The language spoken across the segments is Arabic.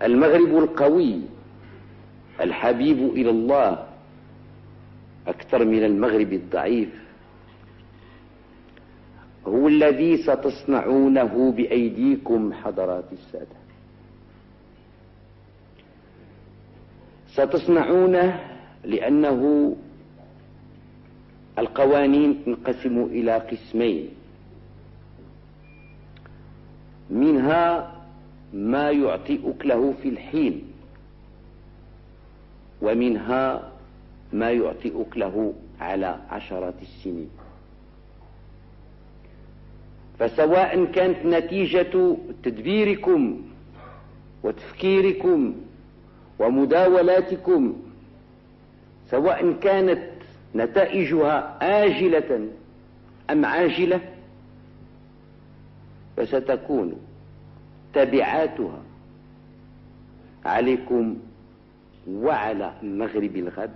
المغرب القوي الحبيب إلى الله أكثر من المغرب الضعيف هو الذي ستصنعونه بأيديكم حضرات السادة. ستصنعونه لأنه القوانين تنقسم إلى قسمين، منها ما يعطي أكله في الحين، ومنها ما يعطي أكله على عشرات السنين. فسواء كانت نتيجة تدبيركم وتفكيركم ومداولاتكم، سواء كانت نتائجها آجلة أم عاجلة، فستكون تبعاتها عليكم وعلى المغرب الغد،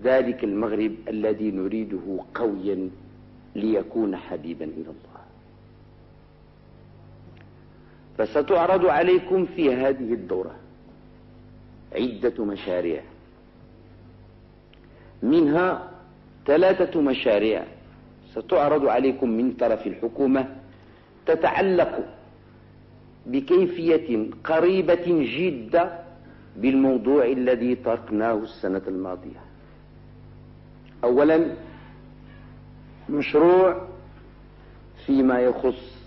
ذلك المغرب الذي نريده قويا ليكون حبيبا إلى الله. فستعرض عليكم في هذه الدورة عدة مشاريع، منها 3 مشاريع ستعرض عليكم من طرف الحكومة تتعلق بكيفية قريبة جدا بالموضوع الذي طرقناه السنة الماضية. أولا، مشروع فيما يخص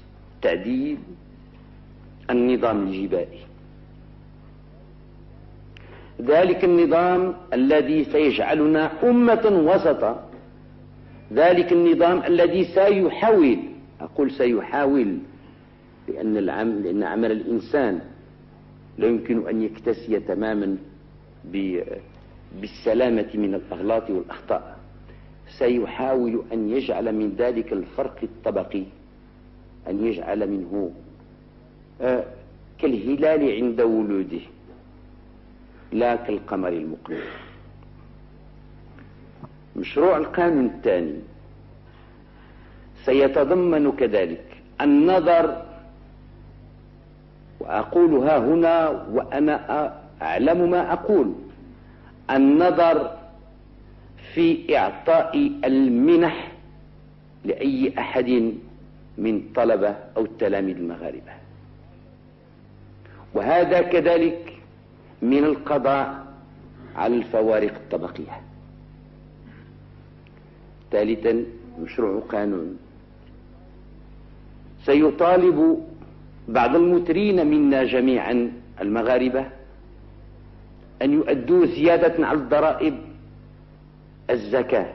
تعديل النظام الجبائي، ذلك النظام الذي سيجعلنا أمة وسطا، ذلك النظام الذي سيحاول، أقول سيحاول لأن عمل الإنسان لا يمكن أن يكتسي تماما بالسلامة من الأغلاط والأخطاء، سيحاول أن يجعل من ذلك الفرق الطبقي، أن يجعل منه كالهلال عند ولوده لا كالقمر المقلوب. مشروع القانون الثاني سيتضمن كذلك النظر، وأقولها هنا وأنا أعلم ما أقول، النظر في إعطاء المنح لأي أحد من طلبة أو التلاميذ المغاربة، وهذا كذلك من القضاء على الفوارق الطبقية. ثالثا، مشروع قانون سيطالب بعض المثرين منا جميعا المغاربة أن يؤدوا زيادة على الضرائب الزكاة،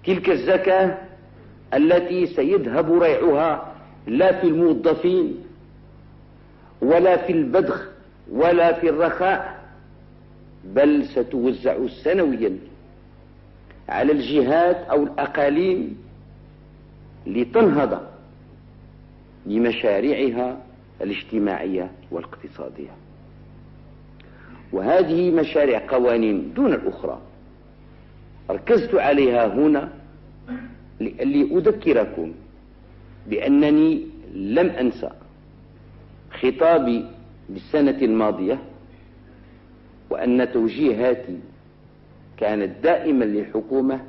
تلك الزكاة التي سيذهب ريعها لا في الموظفين ولا في البذخ ولا في الرخاء، بل ستوزع سنويا على الجهات أو الأقاليم لتنهض بمشاريعها الاجتماعية والاقتصادية. وهذه مشاريع قوانين دون الأخرى ركزت عليها هنا لأذكركم بأنني لم أنسى خطابي بالسنة الماضية، وأن توجيهاتي كانت دائما للحكومة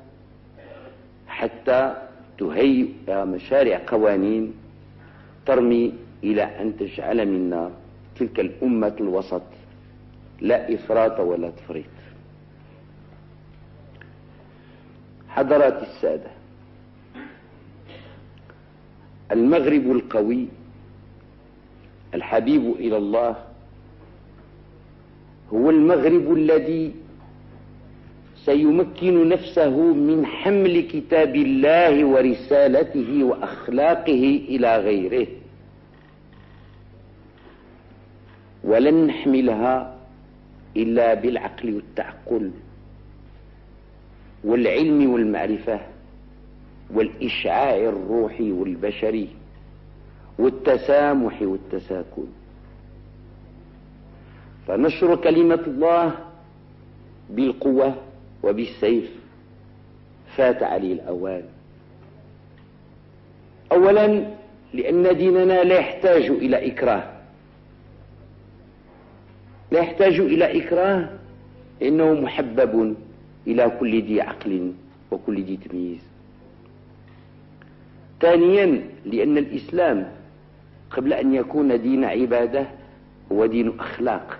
حتى تهيئ مشاريع قوانين ترمي إلى أن تجعل منا تلك الأمة الوسط لا إفراط ولا تفريط. حضرات السادة، المغرب القوي الحبيب إلى الله هو المغرب الذي سيمكن نفسه من حمل كتاب الله ورسالته وأخلاقه إلى غيره، ولن نحملها إلا بالعقل والتعقل والعلم والمعرفة والإشعاع الروحي والبشري والتسامح والتساكن. فنشر كلمة الله بالقوة وبالسيف فات عليه الأوان. أولا، لأن ديننا لا يحتاج إلى إكراه، لا يحتاج إلى إكراه، إنه محبب إلى كل ذي عقل وكل ذي تمييز. ثانيا، لأن الإسلام قبل أن يكون دين عبادة هو دين أخلاق،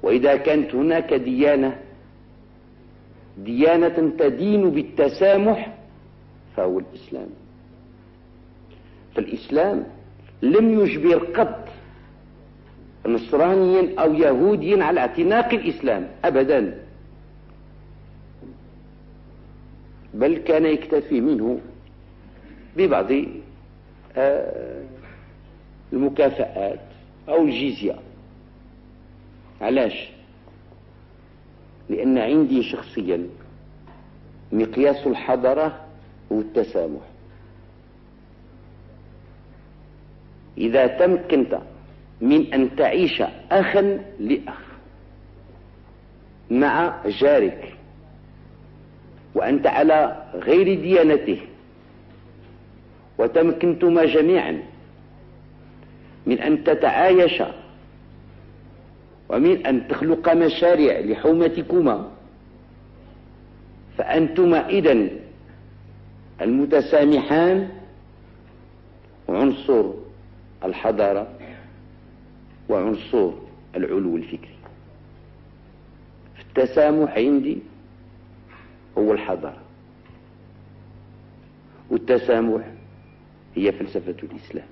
وإذا كانت هناك ديانة تدين بالتسامح فهو الإسلام. فالإسلام لم يجبر قط نصرانيا أو يهوديا على اعتناق الإسلام أبدا، بل كان يكتفي منه ببعض المكافآت أو الجزية. علاش؟ لأن عندي شخصيا مقياس الحضارة هو التسامح. إذا تمكنت من أن تعيش أخا لأخ مع جارك وأنت على غير ديانته، وتمكنتما جميعا من أن تتعايش ومن أن تخلق مشاريع لحومتكما، فأنتما إذن المتسامحان عنصر الحضارة وعنصر العلو الفكري. التسامح عندي هو الحضارة، والتسامح هي فلسفة الإسلام.